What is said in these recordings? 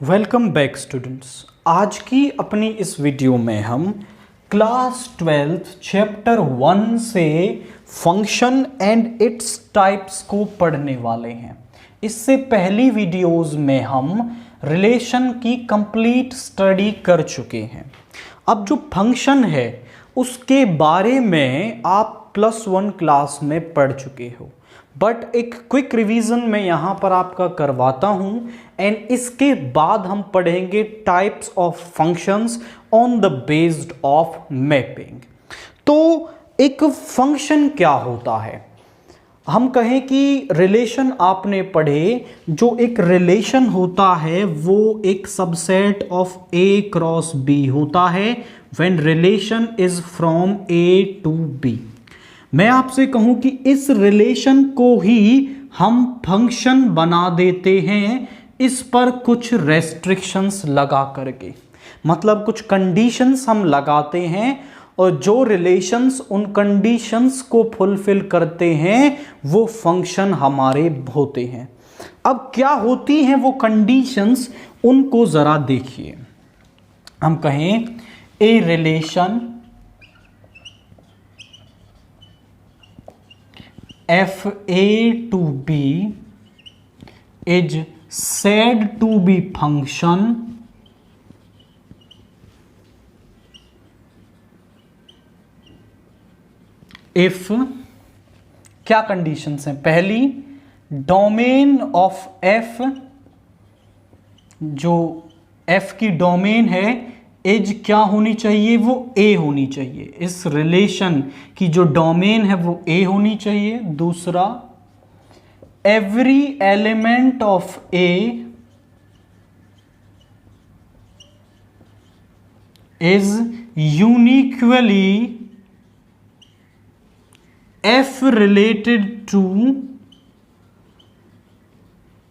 Welcome back students. आज की अपनी इस वीडियो में हम क्लास 12 चैप्टर 1 से फंक्शन एंड इट्स टाइप्स को पढ़ने वाले हैं। इससे पहली वीडियोस में हम रिलेशन की कंप्लीट स्टडी कर चुके हैं। अब जो फंक्शन है उसके बारे में आप +1 क्लास में पढ़ चुके हो, बट एक क्विक रिवीजन मैं यहाँ पर आपका करवाता हूँ एंड इसके बाद हम पढ़ेंगे types of functions on the based of mapping. तो एक फंक्शन क्या होता है, हम कहें कि रिलेशन आपने पढ़े, जो एक रिलेशन होता है वो एक subset of A cross B होता है when relation is from A to B। मैं आपसे कहूं कि इस रिलेशन को ही हम फंक्शन बना देते हैं, इस पर कुछ रेस्ट्रिक्शंस लगा करके, मतलब कुछ कंडीशंस हम लगाते हैं और जो रिलेशंस उन कंडीशंस को फुलफिल करते हैं वो फंक्शन हमारे होते हैं। अब क्या होती हैं वो कंडीशंस, उनको जरा देखिए। हम कहें a relation fa to b is said to be function if क्या कंडीशंस हैं। पहली, डोमेन ऑफ f, जो f की डोमेन है एज क्या होनी चाहिए, वो A होनी चाहिए। इस रिलेशन की जो डोमेन है वो A होनी चाहिए। दूसरा, every element of A is uniquely F related to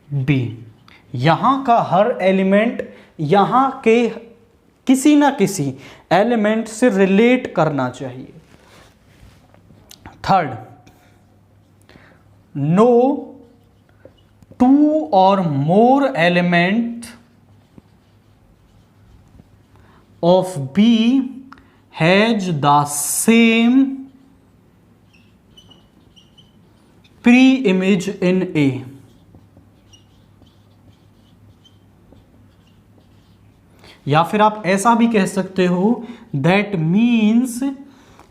B। यहां का हर एलिमेंट यहां के किसी ना किसी एलिमेंट से रिलेट करना चाहिए। थर्ड, नो टू और more element of B has the same pre image in A. या फिर आप ऐसा भी कह सकते हो, that means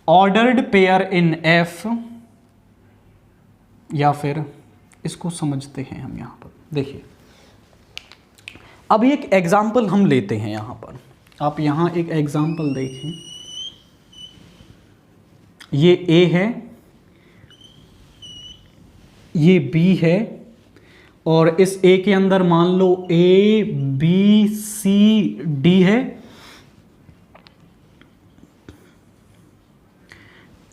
ordered pair in F। या फिर इसको समझते हैं हम यहां पर, देखिए अब एक एग्जाम्पल हम लेते हैं यहां पर। आप यहां एक एग्जाम्पल देखें, ये A है, ये B है, और इस A के अंदर मान लो A B C D है।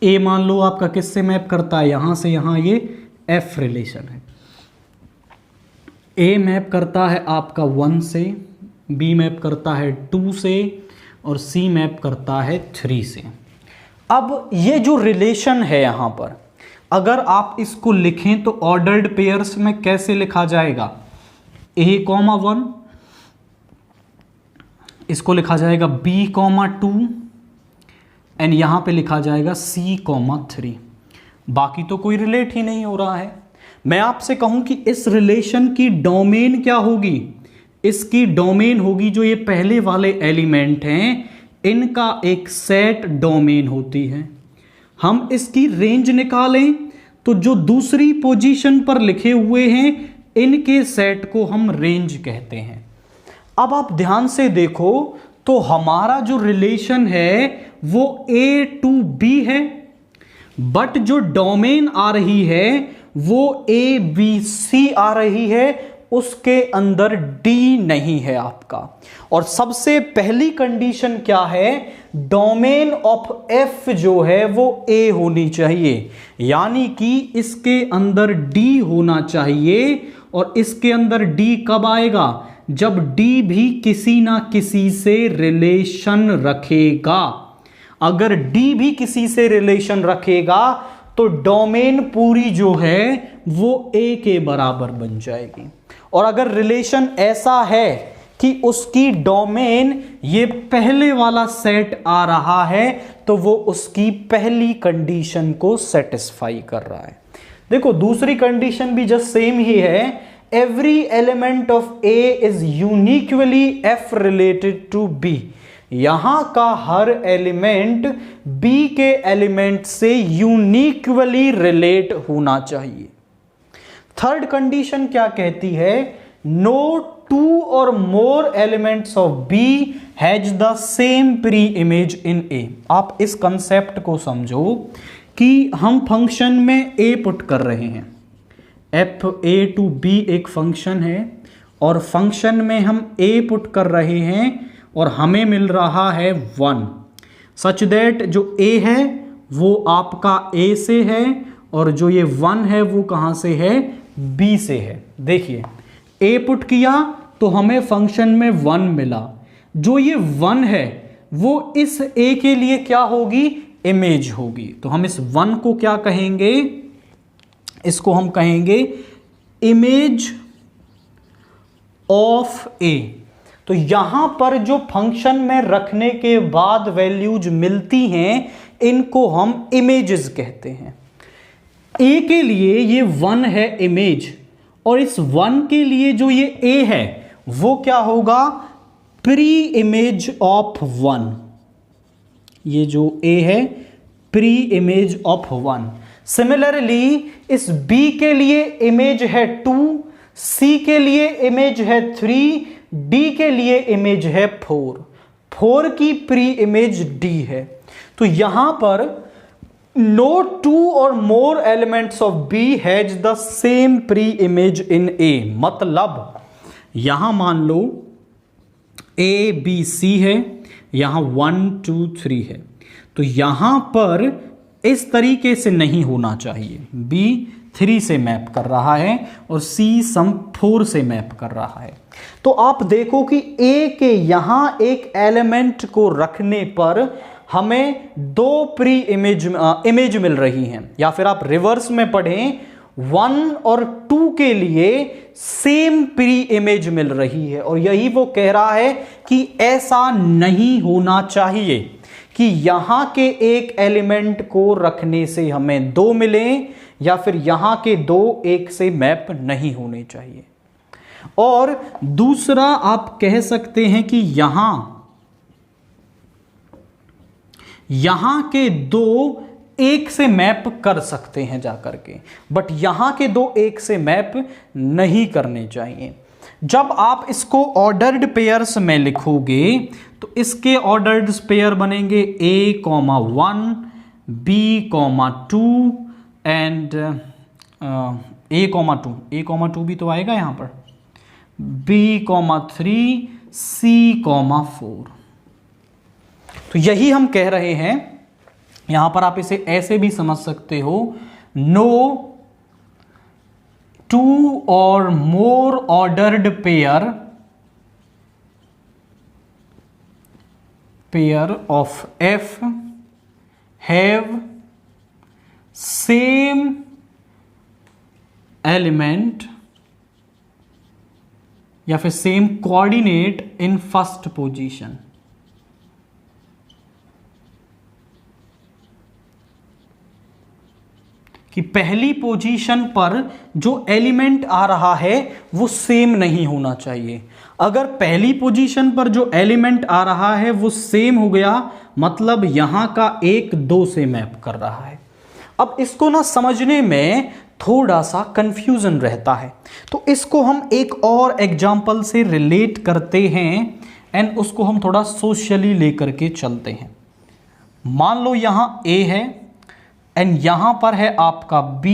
A मान लो आपका किससे मैप करता है, यहां से यहां ये F रिलेशन है। A मैप करता है आपका 1 से, B मैप करता है 2 से, और C मैप करता है 3 से। अब ये जो रिलेशन है यहां पर, अगर आप इसको लिखें तो ऑर्डर्ड पेयर्स में कैसे लिखा जाएगा, A,1, इसको लिखा जाएगा B,2 एंड यहां पे लिखा जाएगा C,3। बाकी तो कोई रिलेट ही नहीं हो रहा है। मैं आपसे कहूं कि इस रिलेशन की डोमेन क्या होगी, इसकी डोमेन होगी जो ये पहले वाले एलिमेंट हैं इनका एक सेट डोमेन होती है। हम इसकी रेंज निकालें तो जो दूसरी पोजीशन पर लिखे हुए हैं इनके सेट को हम रेंज कहते हैं। अब आप ध्यान से देखो तो हमारा जो रिलेशन है वो A टू B है, बट जो डोमेन आ रही है वो ABC आ रही है, उसके अंदर D नहीं है आपका। और सबसे पहली कंडीशन क्या है, डोमेन ऑफ F जो है वो A होनी चाहिए, यानी कि इसके अंदर D होना चाहिए। और इसके अंदर D कब आएगा, जब D भी किसी ना किसी से रिलेशन रखेगा। अगर D भी किसी से रिलेशन रखेगा तो डोमेन पूरी जो है वो A के बराबर बन जाएगी। और अगर रिलेशन ऐसा है कि उसकी डोमेन ये पहले वाला सेट आ रहा है, तो वो उसकी पहली कंडीशन को सेटिस्फाई कर रहा है। देखो दूसरी कंडीशन भी जस्ट सेम ही है, every element of A is uniquely F related to B. यहां का हर एलिमेंट बी के एलिमेंट से यूनिक्वली रिलेट होना चाहिए। थर्ड कंडीशन क्या कहती है, नो टू और more elements of B has the same pre image in A. आप इस कंसेप्ट को समझो कि हम फंक्शन में ए पुट कर रहे हैं, एफ ए टू बी एक फंक्शन है, और फंक्शन में हम ए पुट कर रहे हैं और हमें मिल रहा है 1, सच दैट जो ए है वो आपका ए से है और जो ये 1 है वो कहां से है, बी से है। देखिए ए पुट किया तो हमें फंक्शन में 1 मिला, जो ये 1 है वो इस ए के लिए क्या होगी, इमेज होगी। तो हम इस 1 को क्या कहेंगे, इसको हम कहेंगे इमेज ऑफ ए। तो यहां पर जो फंक्शन में रखने के बाद वैल्यूज मिलती हैं इनको हम इमेजेस कहते हैं। ए के लिए ये 1 है इमेज, और इस 1 के लिए जो ये ए है वो क्या होगा, प्री इमेज ऑफ 1। ये जो ए है प्री इमेज ऑफ 1। सिमिलरली इस बी के लिए इमेज है 2, सी के लिए इमेज है 3, डी के लिए इमेज है 4 की प्री इमेज डी है। तो यहां पर no two or more elements of B has the same pre-image in A। मतलब यहां मान लो A B C है, यहां 1 2 3 है, तो यहां पर इस तरीके से नहीं होना चाहिए। B 3 से मैप कर रहा है और C सम 4 से मैप कर रहा है। तो आप देखो कि A के यहां एक एलिमेंट को रखने पर हमें 2 प्री इमेज मिल रही हैं, या फिर आप रिवर्स में पढ़ें 1 और 2 के लिए सेम प्री इमेज मिल रही है। और यही वो कह रहा है कि ऐसा नहीं होना चाहिए कि यहां के एक एलिमेंट को रखने से हमें 2 मिले, या फिर यहां के 2 एक से मैप नहीं होने चाहिए। और दूसरा आप कह सकते हैं कि यहां के 2 एक से मैप कर सकते हैं जाकर के, बट यहां के 2 एक से मैप नहीं करने चाहिए। जब आप इसको ऑर्डर्ड पेयर्स में लिखोगे तो इसके ऑर्डर्ड पेयर बनेंगे A,1 B,2 एंड A,2 भी तो आएगा यहां पर, B,3 C,4। तो यही हम कह रहे हैं, यहां पर आप इसे ऐसे भी समझ सकते हो, no 2 or more ordered pair of F have same element या फिर same coordinate in first position. कि पहली पोजीशन पर जो एलिमेंट आ रहा है वो सेम नहीं होना चाहिए। अगर पहली पोजीशन पर जो एलिमेंट आ रहा है वो सेम हो गया, मतलब यहां का 1 2 से मैप कर रहा है। अब इसको ना समझने में थोड़ा सा कंफ्यूजन रहता है, तो इसको हम एक और एग्जाम्पल से रिलेट करते हैं एंड उसको हम थोड़ा सोशली लेकर के चलते हैं। मान लो यहां A है एंड यहां पर है आपका B,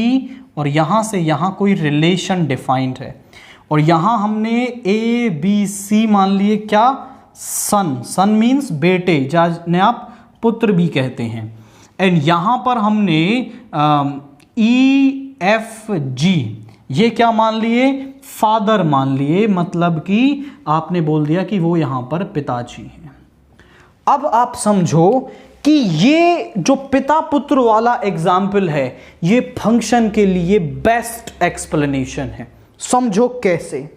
और यहां से यहां कोई रिलेशन डिफाइंड है, और यहां हमने A B C मान लिए क्या, सन मीन्स बेटे, जिन्हें आप पुत्र भी कहते हैं। एंड यहां पर हमने E F G ये क्या मान लिए, फादर मान लिए, मतलब कि आपने बोल दिया कि वो यहां पर पिताजी हैं। अब आप समझो कि ये जो पिता पुत्र वाला एग्जाम्पल है ये फंक्शन के लिए बेस्ट एक्सप्लेनेशन है। समझो कैसे,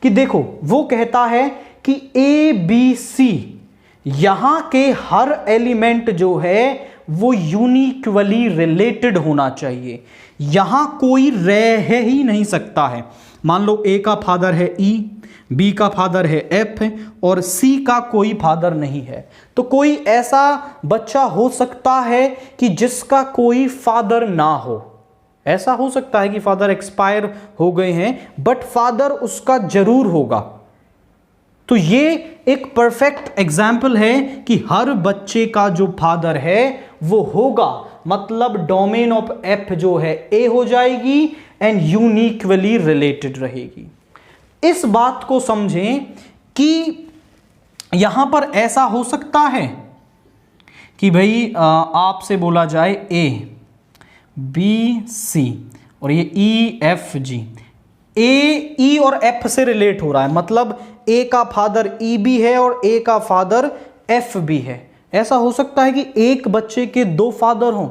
कि देखो वो कहता है कि ए बी सी यहां के हर एलिमेंट जो है वो यूनिक्वली रिलेटेड होना चाहिए, यहां कोई रह ही नहीं सकता है। मान लो ए का फादर है ई, बी का फादर है एफ और सी का कोई फादर नहीं है, तो कोई ऐसा बच्चा हो सकता है कि जिसका कोई फादर ना हो। ऐसा हो सकता है कि फादर एक्सपायर हो गए हैं बट फादर उसका जरूर होगा। तो ये एक परफेक्ट एग्जाम्पल है कि हर बच्चे का जो फादर है वो होगा, मतलब डोमेन ऑफ एफ जो है ए हो जाएगी एंड यूनिक्वली रिलेटेड रहेगी। इस बात को समझें कि यहां पर ऐसा हो सकता है कि भाई आपसे बोला जाए ए बी सी और ये ई एफ जी, ए ई और एफ से रिलेट हो रहा है, मतलब ए का फादर ई भी है और ए का फादर एफ भी है। ऐसा हो सकता है कि एक बच्चे के दो फादर हों।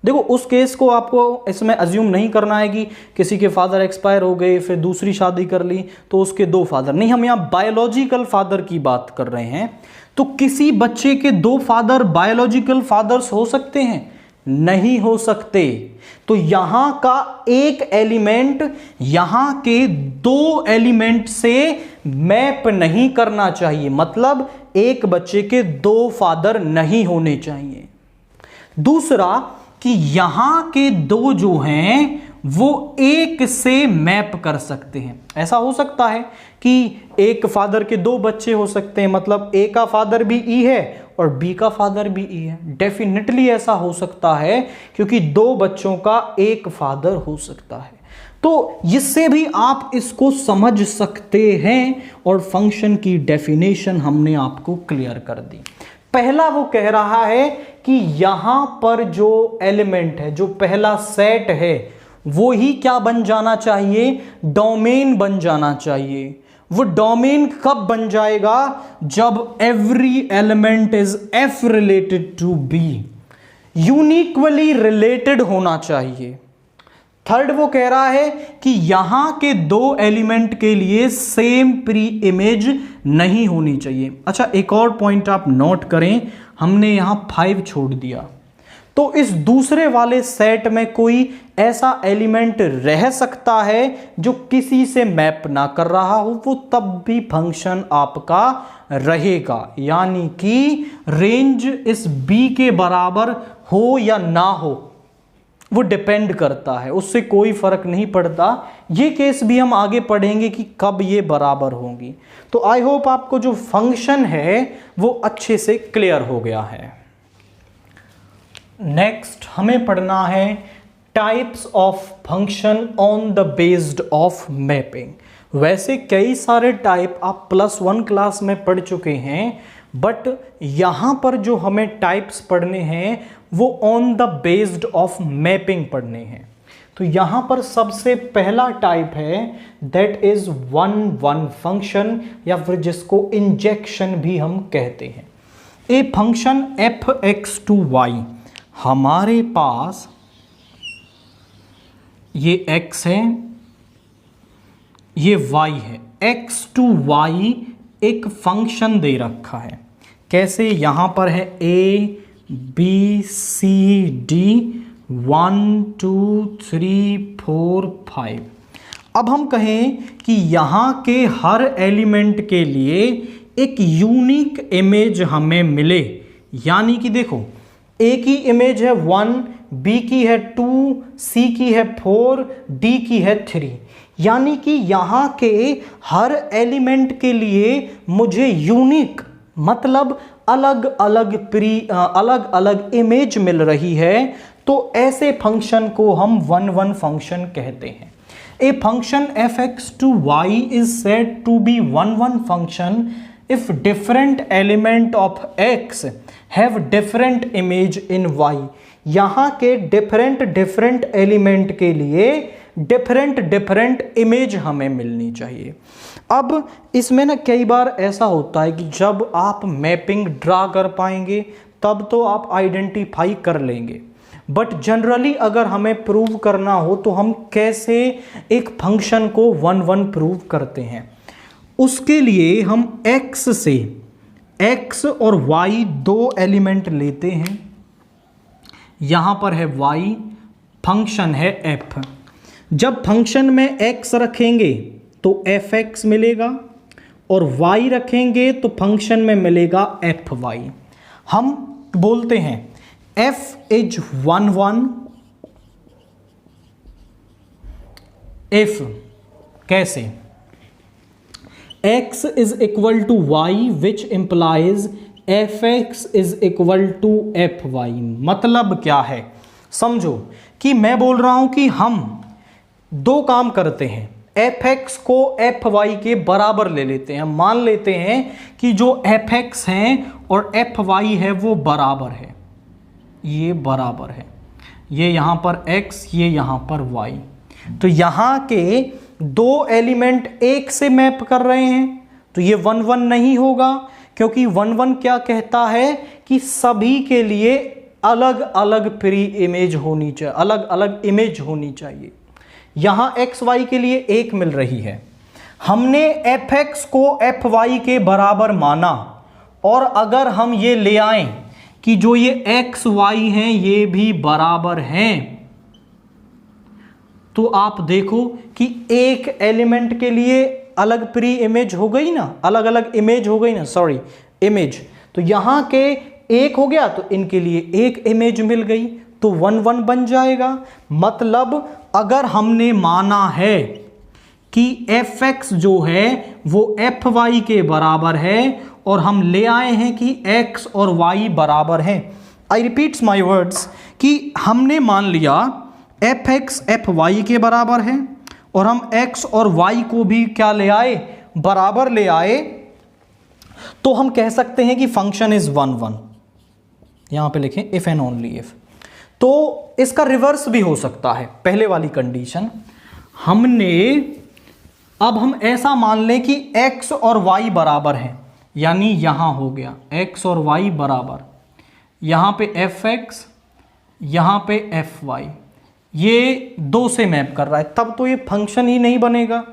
देखो उस केस को आपको इसमें अज्यूम नहीं करना है कि किसी के फादर एक्सपायर हो गए फिर दूसरी शादी कर ली तो उसके दो फादर नहीं, हम यहाँ बायोलॉजिकल फादर की बात कर रहे हैं। तो किसी बच्चे के दो फादर बायोलॉजिकल फादर्स हो सकते हैं? नहीं हो सकते। तो यहां का एक एलिमेंट यहां के दो एलिमेंट से मैप नहीं करना चाहिए, मतलब एक बच्चे के दो फादर नहीं होने चाहिए। दूसरा कि यहां के दो जो हैं वो एक से मैप कर सकते हैं। ऐसा हो सकता है कि एक फादर के दो बच्चे हो सकते हैं, मतलब ए का फादर भी ई है और बी का फादर भी ई है। डेफिनेटली ऐसा हो सकता है क्योंकि दो बच्चों का एक फादर हो सकता है। तो इससे भी आप इसको समझ सकते हैं और फंक्शन की डेफिनेशन हमने आपको क्लियर कर दी। पहला वो कह रहा है कि यहां पर जो एलिमेंट है, जो पहला सेट है, वो ही क्या बन जाना चाहिए? डोमेन बन जाना चाहिए। वो डोमेन कब बन जाएगा? जब every element is F related to B, uniquely related होना चाहिए। थर्ड वो कह रहा है कि यहां के दो एलिमेंट के लिए सेम प्री इमेज नहीं होनी चाहिए। अच्छा, एक और पॉइंट आप नोट करें, हमने यहां 5 छोड़ दिया, तो इस दूसरे वाले सेट में कोई ऐसा एलिमेंट रह सकता है जो किसी से मैप ना कर रहा हो, वो तब भी फंक्शन आपका रहेगा। यानी कि रेंज इस बी के बराबर हो या ना हो वो डिपेंड करता है, उससे कोई फर्क नहीं पड़ता। ये केस भी हम आगे पढ़ेंगे कि कब ये बराबर होंगी। तो आई होप आपको जो फंक्शन है वो अच्छे से क्लियर हो गया है। नेक्स्ट हमें पढ़ना है types of function on the based of mapping. वैसे कई सारे टाइप आप +1 क्लास में पढ़ चुके हैं, बट यहां पर जो हमें टाइप्स पढ़ने हैं वो on the based of mapping पढ़ने हैं। तो यहां पर सबसे पहला टाइप है दैट इज 1-1 फंक्शन, या फिर जिसको इंजेक्शन भी हम कहते हैं। ए फंक्शन f(x)(y), हमारे पास ये x है, ये y है, x(y) एक फंक्शन दे रखा है। कैसे? यहां पर है a b c d 1 2 3 4 5। अब हम कहें कि यहां के हर एलिमेंट के लिए एक यूनिक इमेज हमें मिले, यानी कि देखो a की इमेज है 1, b की है 2, c की है 4, d की है 3। यानी कि यहां के हर एलिमेंट के लिए मुझे यूनिक, मतलब अलग अलग इमेज मिल रही है। तो ऐसे फंक्शन को हम 1-1 फंक्शन कहते हैं। A function f(x)(y) is said to be 1-1 function if different element of x have different image in y। यहाँ के डिफरेंट एलिमेंट के लिए डिफरेंट इमेज हमें मिलनी चाहिए। अब इसमें ना कई बार ऐसा होता है कि जब आप मैपिंग ड्रा कर पाएंगे तब तो आप आइडेंटिफाई कर लेंगे, बट जनरली अगर हमें प्रूव करना हो तो हम कैसे एक फंक्शन को 1-1 प्रूव करते हैं? उसके लिए हम x से x और y दो एलिमेंट लेते हैं। यहां पर है y, फंक्शन है f। जब फंक्शन में x रखेंगे तो fx मिलेगा और y रखेंगे तो फंक्शन में मिलेगा fy। हम बोलते हैं f इज 1 1 if कैसे x is equal to y which implies fx is equal to fy। मतलब क्या है, समझो कि मैं बोल रहा हूं कि हम दो काम करते हैं, fx को fy के बराबर ले लेते हैं। मान लेते हैं कि जो fx है और fy है वो बराबर है, ये बराबर है, ये यहां पर x, ये यहां पर y। तो यहां के दो एलिमेंट एक से मैप कर रहे हैं तो ये 1 1 नहीं होगा, क्योंकि 1 1 क्या कहता है कि सभी के लिए अलग अलग प्री इमेज होनी चाहिए, अलग अलग इमेज होनी चाहिए। यहां एक्स वाई के लिए एक मिल रही है, हमने एफ एक्स को एफ वाई के बराबर माना, और अगर हम ये ले आए कि जो ये एक्स वाई हैं ये भी बराबर हैं, तो आप देखो कि एक एलिमेंट के लिए अलग प्री इमेज हो गई ना, अलग अलग इमेज हो गई ना, सॉरी इमेज। तो यहां के एक हो गया तो इनके लिए एक इमेज मिल गई, तो 1 1 बन जाएगा। मतलब अगर हमने माना है कि एफ एक्स जो है वो एफ वाई के बराबर है और हम ले आए हैं कि एक्स और वाई बराबर हैं, आई रिपीट्स माई वर्ड्स, कि हमने मान लिया एफ एक्स एफ वाई के बराबर है और हम एक्स और वाई को भी क्या ले आए, बराबर ले आए, तो हम कह सकते हैं कि फंक्शन इज 1 1। यहां पे लिखें इफ एंड ओनली इफ। तो इसका रिवर्स भी हो सकता है, पहले वाली कंडीशन हमने, अब हम ऐसा मान लें कि x और y बराबर हैं, यानी यहां हो गया x और y बराबर, यहां पे fx, यहां पे fy, ये दो से मैप कर रहा है, तब तो ये फंक्शन ही नहीं बनेगा।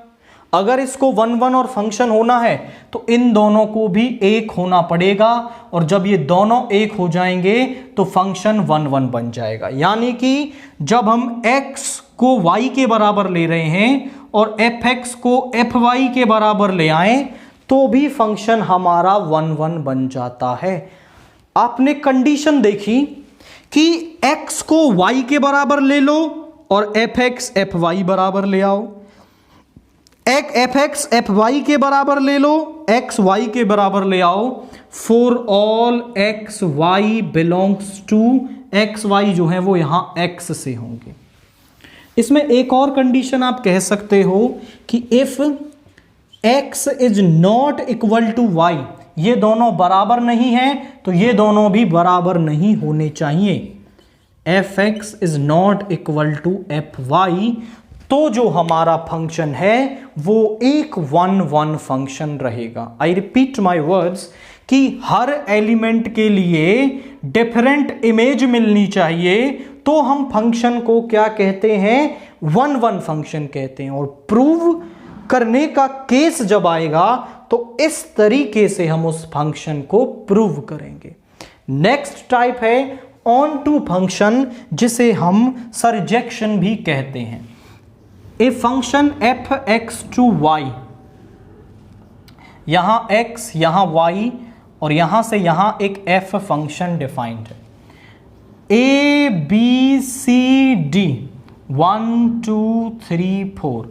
अगर इसको 1 1 और फंक्शन होना है तो इन दोनों को भी एक होना पड़ेगा, और जब ये दोनों एक हो जाएंगे तो फंक्शन 1 1 बन जाएगा। यानी कि जब हम x को y के बराबर ले रहे हैं और fx को fy के बराबर ले आए तो भी फंक्शन हमारा 1 1 बन जाता है। आपने कंडीशन देखी कि x को y के बराबर ले लो और fx fy बराबर ले आओ, fx fy के बराबर ले लो, x y के बराबर ले आओ, for all x y belongs to, x y जो है वो यहां x से होंगे। इसमें एक और कंडीशन आप कह सकते हो कि if x is not equal to y, ये दोनों बराबर नहीं हैं तो ये दोनों भी बराबर नहीं होने चाहिए। fx is not equal to fy, तो जो हमारा फंक्शन है वो एक 1 1 फंक्शन रहेगा। आई रिपीट माई वर्ड्स कि हर एलिमेंट के लिए डिफरेंट इमेज मिलनी चाहिए, तो हम फंक्शन को क्या कहते हैं, 1 1 फंक्शन कहते हैं। और प्रूव करने का केस जब आएगा तो इस तरीके से हम उस फंक्शन को प्रूव करेंगे। नेक्स्ट टाइप है ऑन टू फंक्शन, जिसे हम सरजेक्शन भी कहते हैं। A function F x to y, यहां x यहां y और यहां से यहां एक f फंक्शन डिफाइंड है, a b c d 1 2 3 4,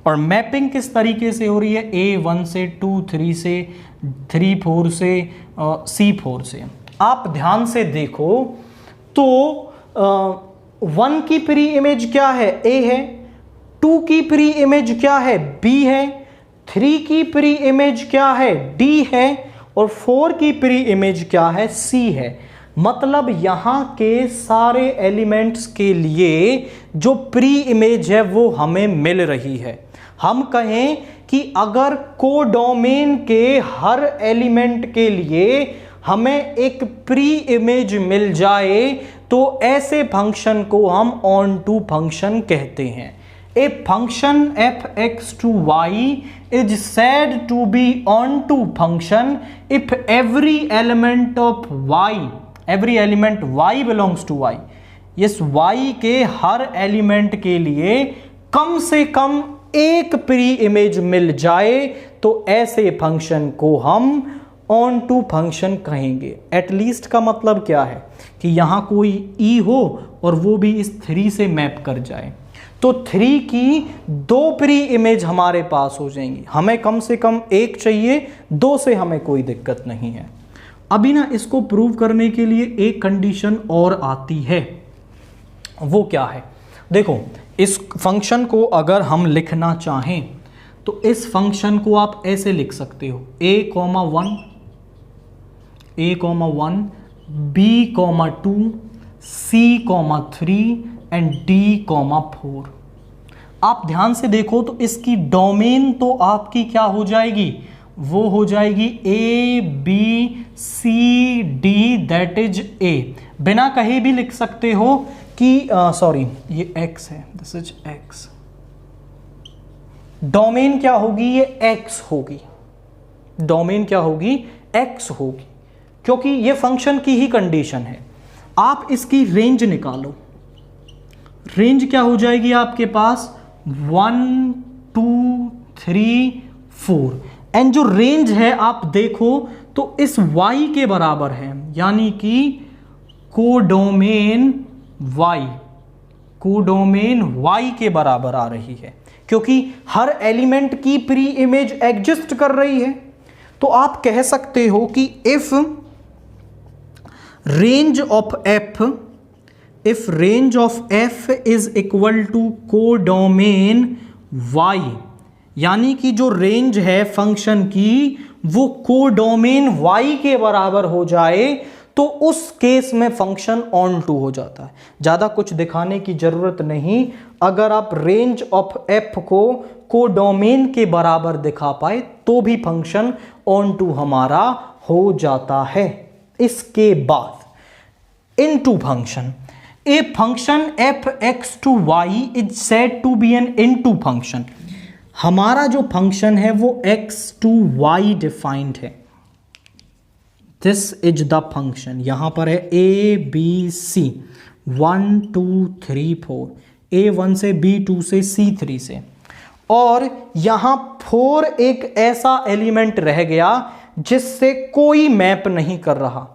और मैपिंग किस तरीके से हो रही है, a 1 से 2 3 से 3 4 से c 4 से। आप ध्यान से देखो तो 1 की प्री इमेज क्या है, a है, 2 की प्री इमेज क्या है, b है, 3 की प्री इमेज क्या है, d है, और 4 की प्री इमेज क्या है, c है। मतलब यहां के सारे एलिमेंट्स के लिए जो प्री इमेज है वो हमें मिल रही है। हम कहें कि अगर कोडोमेन के हर एलिमेंट के लिए हमें एक प्री इमेज मिल जाए तो ऐसे फंक्शन को हम ऑन टू फंक्शन कहते हैं। A function F x to Y is said to be onto function if every element of y, every element y belongs to y, इस y के हर एलिमेंट के लिए कम से कम एक प्री इमेज मिल जाए तो ऐसे फंक्शन को हम ऑन टू फंक्शन कहेंगे। एटलीस्ट का मतलब क्या है कि यहां कोई ई हो और वो भी इस 3 से मैप कर जाए, तो 3 की 2 प्री इमेज हमारे पास हो जाएंगी। हमें कम से कम एक चाहिए, 2 से हमें कोई दिक्कत नहीं है। अभी ना इसको प्रूव करने के लिए एक कंडीशन और आती है, वो क्या है? देखो, इस फंक्शन को अगर हम लिखना चाहें तो इस फंक्शन को आप ऐसे लिख सकते हो a,1 b,2 c,3 and d,4। आप ध्यान से देखो तो इसकी डोमेन तो आपकी क्या हो जाएगी? वो हो जाएगी a b c d, that is a। बिना कहीं भी लिख सकते हो कि सॉरी ये x है, दिस इज x। डोमेन क्या होगी? ये x होगी। डोमेन क्या होगी? x होगी, क्योंकि ये फंक्शन की ही कंडीशन है। आप इसकी रेंज निकालो। रेंज क्या हो जाएगी आपके पास? 1 2 3 4। एंड जो रेंज है आप देखो तो इस y के बराबर है, यानी कि कोडोमेन y के बराबर आ रही है, क्योंकि हर एलिमेंट की प्री इमेज एग्जिस्ट कर रही है। तो आप कह सकते हो कि if range of f is equal to codomain y, यानी कि जो रेंज है फंक्शन की वो कोडोमेन y के बराबर हो जाए तो उस केस में फंक्शन ऑन टू हो जाता है। ज़्यादा कुछ दिखाने की ज़रूरत नहीं। अगर आप रेंज ऑफ f को कोडोमेन के बराबर दिखा पाए तो भी फंक्शन ऑन टू हमारा हो जाता है। इसके बाद into function, a function F x to Y is said to be an into function. हमारा जो फंक्शन है वो x टू y डिफाइंड है। This is the function. यहां पर है a b c 1 2 3 4, a1 से b2 से c3 से, और यहां 4 एक ऐसा एलिमेंट रह गया जिससे कोई मैप नहीं कर रहा।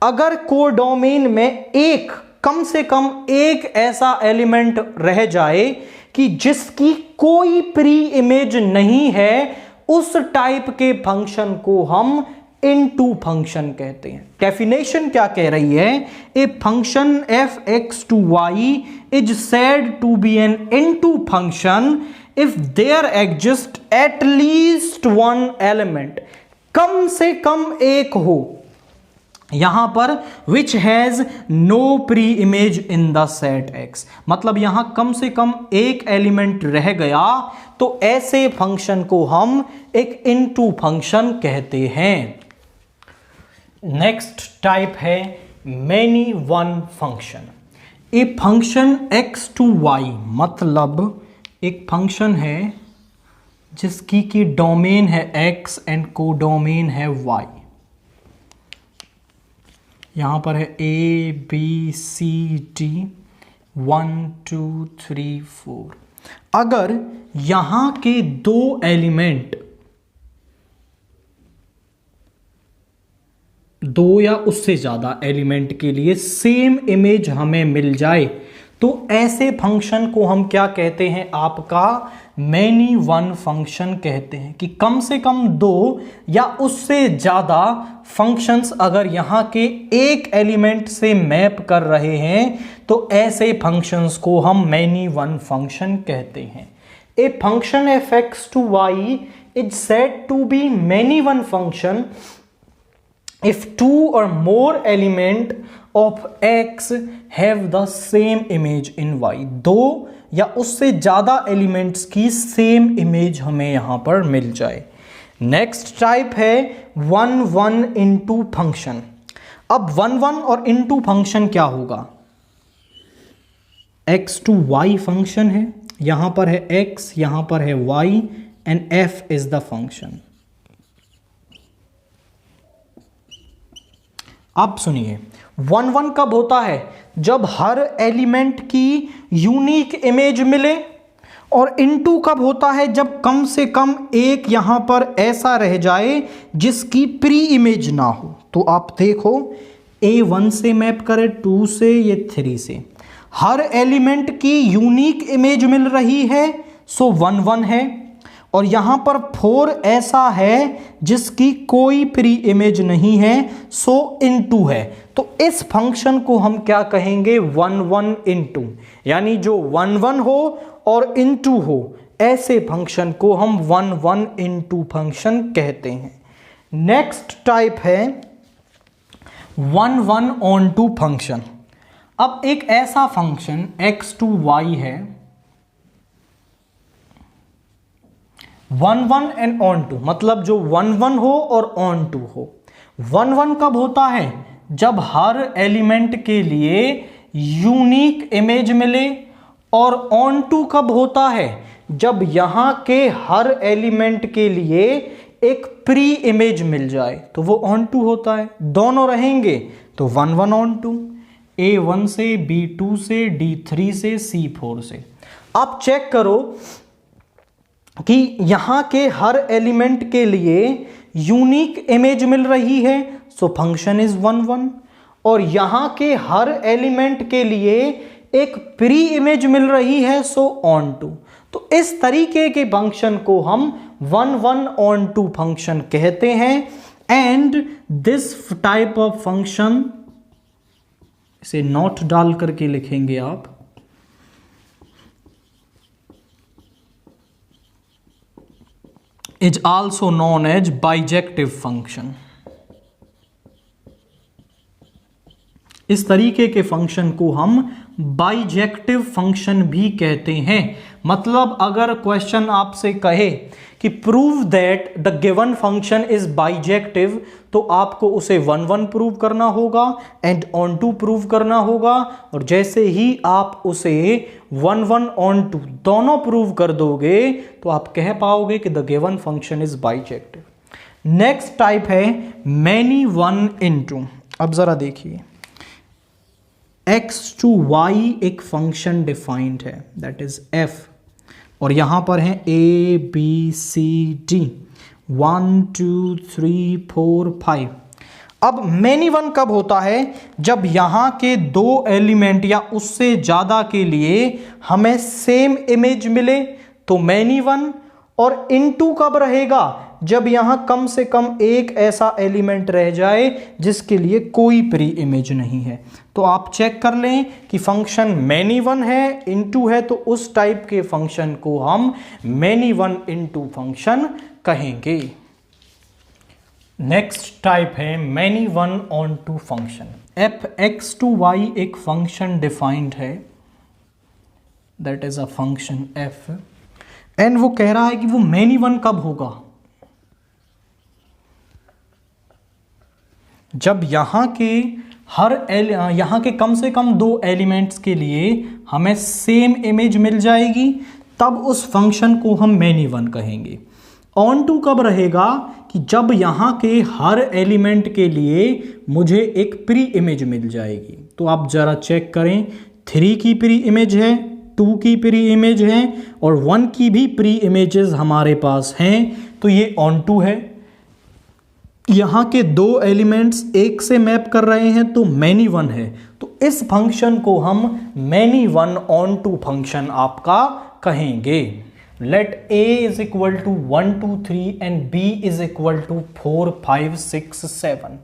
अगर कोडोमेन में एक कम से कम एक ऐसा एलिमेंट रह जाए कि जिसकी कोई प्री इमेज नहीं है, उस टाइप के फंक्शन को हम इनटू फंक्शन कहते हैं। डेफिनेशन क्या कह रही है? A function F x to Y is said to be an into function if there exist at least one element, कम से कम एक हो यहां पर which has no pre image in the set X. मतलब यहां कम से कम एक एलिमेंट रह गया तो ऐसे फंक्शन को हम एक इनटू फंक्शन कहते हैं। नेक्स्ट टाइप है many one function. A function x to y, मतलब एक फंक्शन है जिसकी की डोमेन है x एंड कोडोमेन है y। यहां पर है a b c d 1 2 3 4। अगर यहां के दो एलिमेंट, दो या उससे ज्यादा एलिमेंट के लिए सेम इमेज हमें मिल जाए तो ऐसे फंक्शन को हम क्या कहते हैं? आपका मैनी वन फंक्शन कहते हैं। कि कम से कम दो या उससे ज़्यादा फंक्शंस अगर यहाँ के एक एलिमेंट से मैप कर रहे हैं तो ऐसे फंक्शंस को हम मैनी वन फंक्शन कहते हैं। A function F x to Y is said to be many one function if two or more element of x have the same image in y। दो या उससे ज्यादा एलिमेंट्स की same image हमें यहां पर मिल जाए। नेक्स्ट टाइप है 1 1 इनटू फंक्शन। अब 1 1 और इनटू फंक्शन क्या होगा? x टू y फंक्शन है, यहां पर है x, यहां पर है y and f is the function. अब सुनिए, 1 1 कब होता है? जब हर एलिमेंट की यूनिक इमेज मिले। और इनटू कब होता है? जब कम से कम एक यहां पर ऐसा रह जाए जिसकी प्री इमेज ना हो। तो आप देखो, A1 से मैप करें, 2 से, ये 3 से, हर एलिमेंट की यूनिक इमेज मिल रही है, सो 1 1 है। और यहां पर 4 ऐसा है जिसकी कोई प्री इमेज नहीं है, सो इनटू है। तो इस फंक्शन को हम क्या कहेंगे? 1 1 इनटू। यानी जो 1 1 हो और इनटू हो, ऐसे फंक्शन को हम 1 1 इनटू फंक्शन कहते हैं। नेक्स्ट टाइप है 1 1 ऑन टू फंक्शन। अब एक ऐसा फंक्शन x टू y है, 1 1 एंड ऑन टू, मतलब जो 1 1 हो और ऑन टू हो। 1 1 कब होता है? जब हर एलिमेंट के लिए यूनिक इमेज मिले। और ऑन टू कब होता है? जब यहां के हर एलिमेंट के लिए एक प्री इमेज मिल जाए, तो वो ऑन टू होता है। दोनों रहेंगे तो 1 1 ऑन टू, A1 से, B2 से, D3 से, C4 से। आप चेक करो कि यहां के हर एलिमेंट के लिए यूनिक इमेज मिल रही है, सो फंक्शन इज 1 1। और यहां के हर एलिमेंट के लिए एक प्री इमेज मिल रही है, सो ऑन टू। तो इस तरीके के फंक्शन को हम 1 1 ऑन टू फंक्शन कहते हैं। And this type of function, इसे नोट डाल करके लिखेंगे आप, is also known as bijective function। इस तरीके के फंक्शन को हम बाइजेक्टिव फंक्शन भी कहते हैं। मतलब अगर क्वेश्चन आपसे कहे कि prove that the given function is bijective, तो आपको उसे 1 1 प्रूव करना होगा एंड ऑन टू प्रूव करना होगा। और जैसे ही आप उसे 1 1 ऑन टू दोनों प्रूव कर दोगे, तो आप कह पाओगे कि the given function is bijective. Next type है मैनी वन इनटू। अब जरा देखिए, x टू y एक फंक्शन डिफाइंड है, दैट इज f। और यहां पर है a b c d, 1 2 3 4 5। अब मैनी वन कब होता है? जब यहां के दो एलिमेंट या उससे ज्यादा के लिए हमें सेम इमेज मिले, तो मैनी वन। और इनटू कब रहेगा? जब यहां कम से कम एक ऐसा एलिमेंट रह जाए जिसके लिए कोई प्री इमेज नहीं है। तो आप चेक कर लें कि फंक्शन मैनी वन है, इनटू है, तो उस टाइप के फंक्शन को हम मैनी वन इनटू फंक्शन कहेंगे। नेक्स्ट टाइप है many one onto function. F x to y एक फंक्शन डिफाइंड है, that is a function f. And वो कह रहा है कि वो मैनी वन कब होगा? जब यहां के कम से कम दो एलिमेंट्स के लिए हमें सेम इमेज मिल जाएगी, तब उस फंक्शन को हम मैनी वन कहेंगे। ऑन टू कब रहेगा? कि जब यहां के हर एलिमेंट के लिए मुझे एक प्री इमेज मिल जाएगी। तो आप जरा चेक करें, 3 की प्री इमेज है, 2 की प्री इमेज है और 1 की भी प्री इमेजेस हमारे पास हैं, तो ये ऑन टू है। यहां के दो एलिमेंट्स एक से मैप कर रहे हैं, तो मैनी वन है। तो इस फंक्शन को हम many one onto function आपका कहेंगे। Let a is equal to 1 2 3 and b is equal to 4 5 6 7।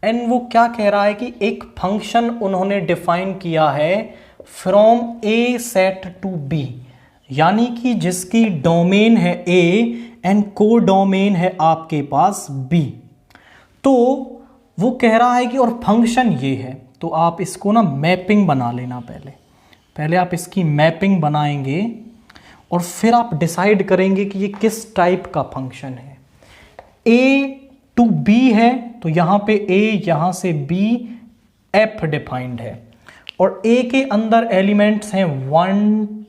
And वो क्या कह रहा है कि एक फंक्शन उन्होंने डिफाइन किया है from a set to b, यानी कि जिसकी डोमेन है a एंड को डोमेन है आपके पास b। तो वो कह रहा है कि और फंक्शन ये है, तो आप इसको ना मैपिंग बना लेना। पहले आप इसकी मैपिंग बनाएंगे और फिर आप डिसाइड करेंगे कि ये किस टाइप का फंक्शन है। a टू b है, तो यहां पे a, यहां से b, f डिफाइंड है। और ए के अंदर एलिमेंट्स हैं 1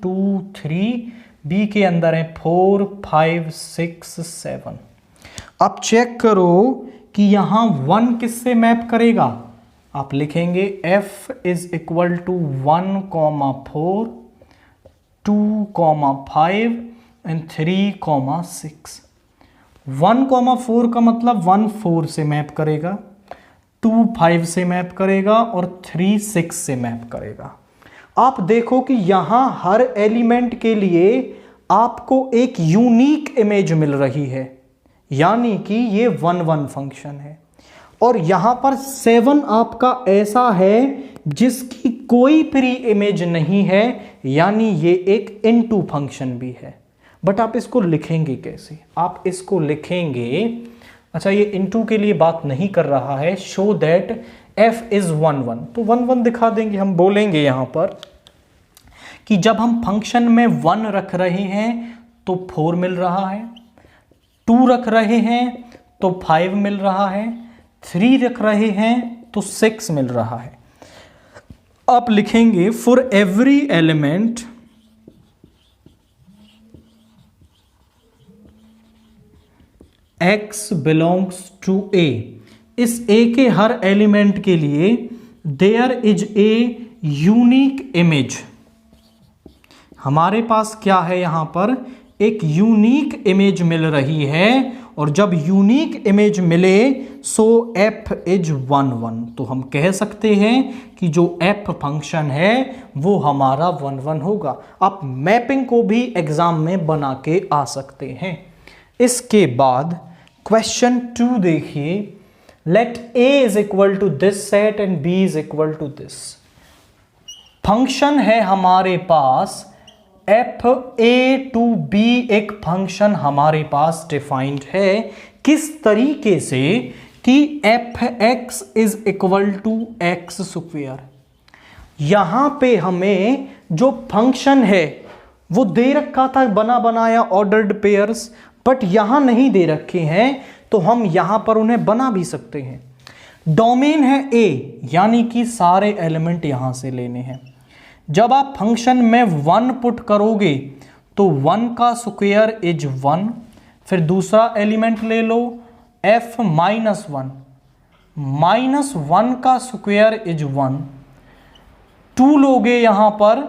2 3, बी के अंदर है 4 5 6 7। अब चेक करो कि यहां 1 किससे मैप करेगा। आप लिखेंगे f is equal to 1 4 2 5 and 3 6। 1 4 का मतलब 1 4 से मैप करेगा, 2 5 से मैप करेगा और 3 6 से मैप करेगा। आप देखो कि यहां हर एलिमेंट के लिए आपको एक यूनिक इमेज मिल रही है, यानी कि ये 1 1 फंक्शन है। और यहां पर 7 आपका ऐसा है जिसकी कोई प्री इमेज नहीं है, यानी ये एक इनटू फंक्शन भी है। बट आप इसको लिखेंगे कैसे? आप इसको लिखेंगे, अच्छा ये इनटू के लिए बात नहीं कर रहा है, शो दैट f इज 1 1, तो 1 1 दिखा देंगे। हम बोलेंगे यहां पर कि जब हम फंक्शन में 1 रख रहे हैं तो 4 मिल रहा है, 2 रख रहे हैं तो 5 मिल रहा है, 3 रख रहे हैं तो 6 मिल रहा है। आप लिखेंगे for every element x belongs to a, इस a के हर एलिमेंट के लिए there is a unique image. हमारे पास क्या है, यहां पर एक यूनिक इमेज मिल रही है, और जब यूनिक इमेज मिले सो f इज 1 1, तो हम कह सकते हैं कि जो f फंक्शन है वो हमारा 1 1 होगा। आप मैपिंग को भी एग्जाम में बना के आ सकते हैं। इसके बाद क्वेश्चन 2 देखिए, let a is equal to this set and b is equal to this. Function है हमारे पास f a टू b, एक फंक्शन हमारे पास डिफाइंड है किस तरीके से कि f(x) is equal to x square. यहां पे हमें जो फंक्शन है वो दे रखा था बना बनाया ऑर्डर्ड पेयर्स, बट यहां नहीं दे रखे हैं, तो हम यहां पर उन्हें बना भी सकते हैं। डोमेन है a, यानी कि सारे एलिमेंट यहां से लेने हैं। जब आप फंक्शन में 1 पुट करोगे तो 1 का स्क्वायर इज 1, फिर दूसरा एलिमेंट ले लो f माइनस 1, माइनस 1 का स्क्वायर इज 1, 2 लोगे यहां पर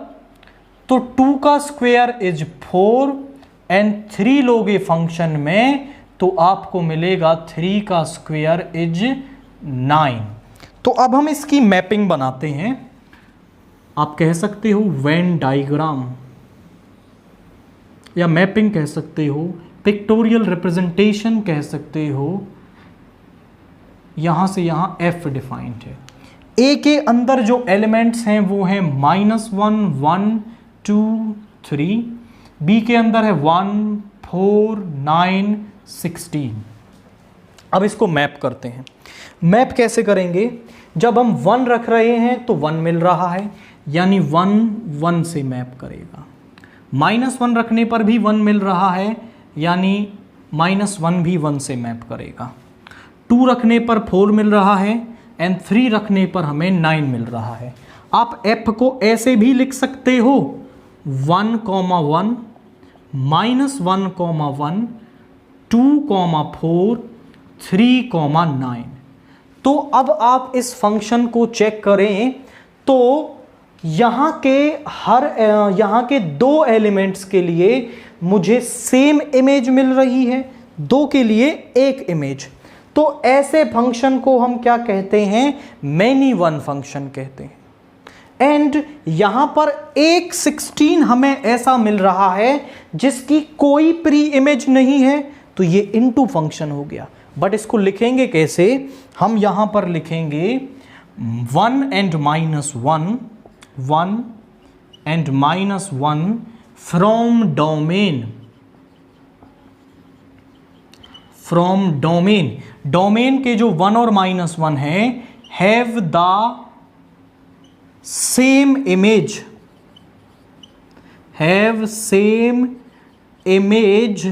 तो 2 का स्क्वायर इज 4 एंड 3 लोगे फंक्शन में तो आपको मिलेगा 3 का स्क्वायर इज 9। तो अब हम इसकी मैपिंग बनाते हैं। आप कह सकते हो वेन डायग्राम या मैपिंग कह सकते हो, पिक्टोरियल रिप्रेजेंटेशन कह सकते हो। यहां से यहां f डिफाइंड है। a के अंदर जो एलिमेंट्स हैं वो हैं -1 1 2 3, b के अंदर है 1 4 9 16। अब इसको मैप करते हैं। मैप कैसे करेंगे? जब हम 1 रख रहे हैं तो 1 मिल रहा है, यानी 1 1 से मैप करेगा। -1 रखने पर भी 1 मिल रहा है, यानी -1 भी 1 से मैप करेगा। 2 रखने पर 4 मिल रहा है एंड 3 रखने पर हमें 9 मिल रहा है। आप f को ऐसे भी लिख सकते हो 1 1 -1 1 2 4 3 9। तो अब आप इस फंक्शन को चेक करें तो यहाँ के 2 एलिमेंट्स के लिए मुझे सेम इमेज मिल रही है, 2 के लिए एक इमेज। तो ऐसे फंक्शन को हम क्या कहते हैं? मैनी वन फंक्शन कहते हैं। एंड यहां पर एक 16 हमें ऐसा मिल रहा है जिसकी कोई प्री इमेज नहीं है, तो ये इनटू फंक्शन हो गया। बट इसको लिखेंगे कैसे? हम यहां पर लिखेंगे 1 and -1 1 and -1 from domain. Domain के जो 1 और -1 है have the same image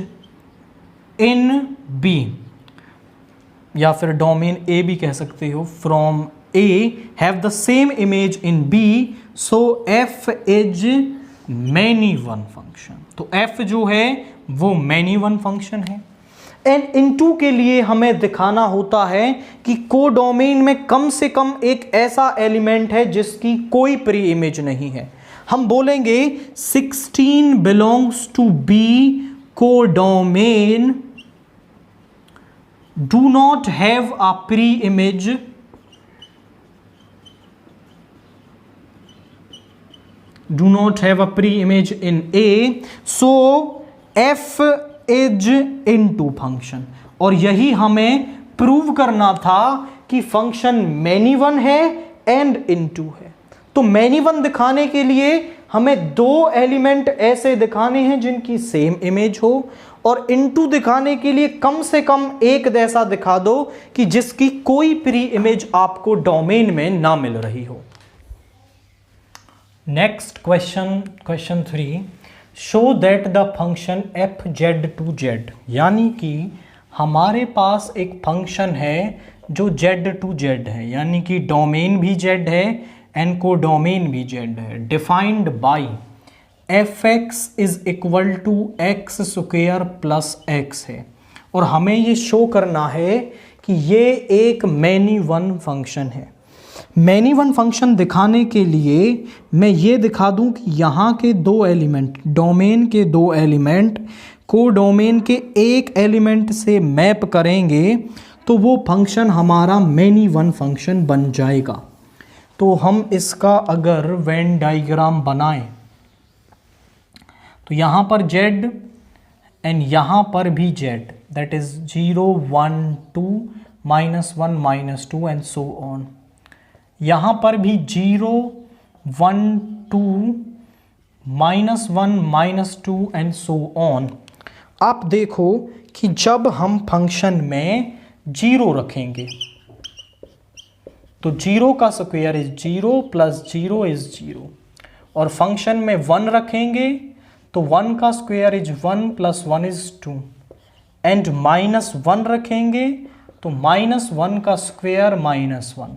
in B, या फिर डोमेन A भी कह सकते हो, from A have the same image in B, so F is many one function। तो F जो है वो many one function है। एंड इनटू के लिए हमें दिखाना होता है कि कोडोमेन में कम से कम एक ऐसा एलिमेंट है जिसकी कोई प्री इमेज नहीं है। हम बोलेंगे 16 belongs to B codomain do not have a pre-image in A, so F is into function। और यही हमें प्रूव करना था कि फंक्शन मैनी वन है एंड इनटू है। तो मैनी वन दिखाने के लिए हमें दो एलिमेंट ऐसे दिखाने हैं जिनकी सेम इमेज हो, और इनटू दिखाने के लिए कम से कम एक जैसा दिखा दो कि जिसकी कोई प्री इमेज आपको डोमेन में ना मिल रही हो। Next question 3, show that the function f Z to Z, यानी कि हमारे पास एक फंक्शन है जो जेड टू जेड है, यानी कि डोमेन भी जेड है एंड कोडोमेन भी जेड है, defined by f x is equal to x square plus x है। और हमें ये शो करना है कि ये एक मैनी वन फंक्शन है। मैनी वन फंक्शन दिखाने के लिए मैं ये दिखा दूं कि यहाँ के दो एलिमेंट, डोमेन के दो एलिमेंट कोडोमेन के एक एलिमेंट से मैप करेंगे तो वो फंक्शन हमारा मैनी वन फंक्शन बन जाएगा। तो हम इसका अगर वेन डायग्राम बनाएं तो यहाँ पर z एंड यहाँ पर भी z, that is 0 1 2 -1 -2 and so on. यहाँ पर भी 0 1 2 -1 -2 एंड सो ऑन। आप देखो कि जब हम फंक्शन में 0 रखेंगे तो 0 का स्क्वायर इज 0 प्लस 0 इज 0, और फंक्शन में 1 रखेंगे तो 1 का square is 1 plus 1 is 2, and -1 रखेंगे तो -1 का स्क्वायर -1।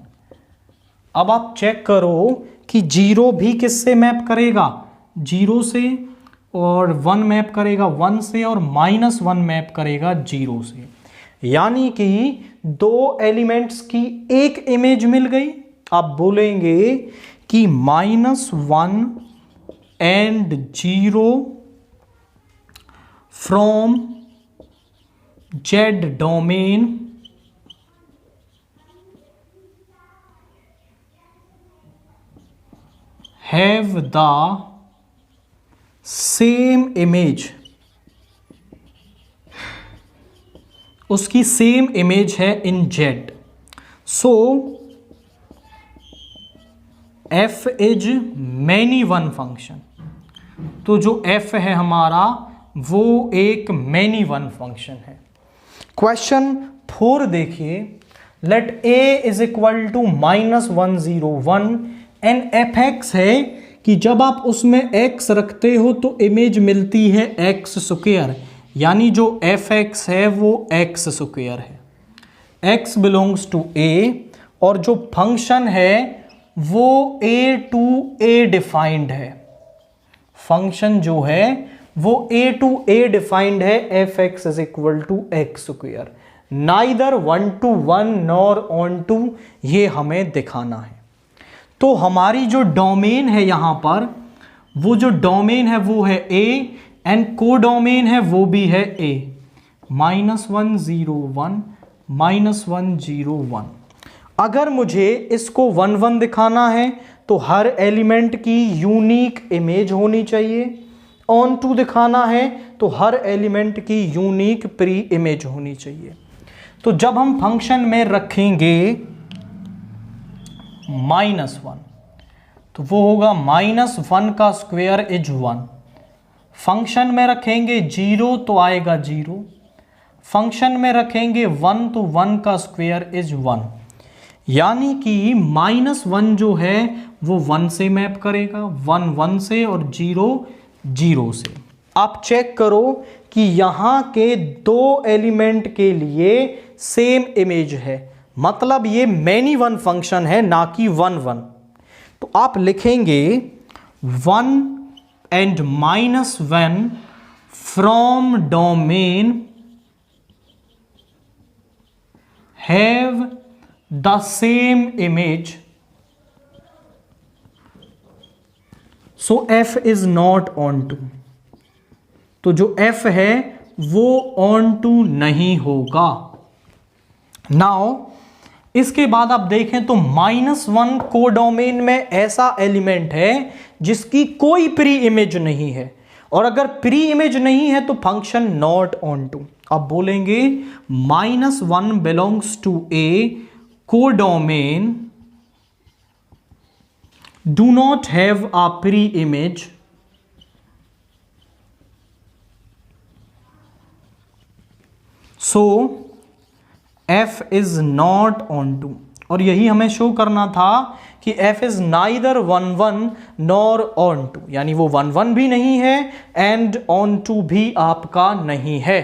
अब आप चेक करो कि 0 भी किससे मैप करेगा, 0 से, और 1 मैप करेगा 1 से, और -1 मैप करेगा 0 से, यानी कि दो एलिमेंट्स की एक इमेज मिल गई। आप बोलेंगे कि -1 and 0 from Z domain have the same image, उसकी सेम इमेज है in Z, so f is many one function. तो जो f है हमारा वो एक मैनी वन फंक्शन है। क्वेश्चन 4 देखिए, let a is equal to -101 and f x है कि जब आप उसमें x रखते हो तो इमेज मिलती है एक्स स्क्वायर, यानी जो एफ एक्स है वो एक्स स्क्वायर है। x बिलोंग्स टू a, और जो फंक्शन है वो a टू a डिफाइंड है। फंक्शन जो है वो a टू a डिफाइंड है, f x is equal to x square, neither 1 to 1 nor onto, ये हमें दिखाना है। तो हमारी जो डोमेन है यहां पर, वो जो डोमेन है वो है a एंड कोडोमेन है वो भी है a, -1 0 1 -1 0 1। अगर मुझे इसको 1 1 दिखाना है तो हर एलिमेंट की यूनिक इमेज होनी चाहिए, ऑन टू दिखाना है तो हर एलिमेंट की यूनिक प्री इमेज होनी चाहिए। तो जब हम फंक्शन में रखेंगे -1 तो वो होगा -1 का स्क्वायर इज 1, फंक्शन में रखेंगे 0 तो आएगा 0, फंक्शन में रखेंगे 1 तो 1 का स्क्वायर इज 1, यानी कि -1 जो है वो 1 से मैप करेगा, 1 1 से और 0 0 से। आप चेक करो कि यहाँ के दो एलिमेंट के लिए सेम इमेज है, मतलब ये मैनी वन फंक्शन है, ना कि वन वन। तो आप लिखेंगे 1 and -1 from domain have the same image, so f is not onto। तो जो f है वो onto नहीं होगा। नाउ इसके बाद आप देखें तो -1 कोडोमेन में ऐसा एलिमेंट है जिसकी कोई प्री इमेज नहीं है, और अगर प्री इमेज नहीं है तो फंक्शन नॉट ऑन टू। अब बोलेंगे -1 belongs to a codomain do not have a pre image, so f is not onto. और यही हमें शो करना था कि f is neither 1 1 nor onto, यानी वो 1 1 भी नहीं है एंड ऑन टू भी आपका नहीं है।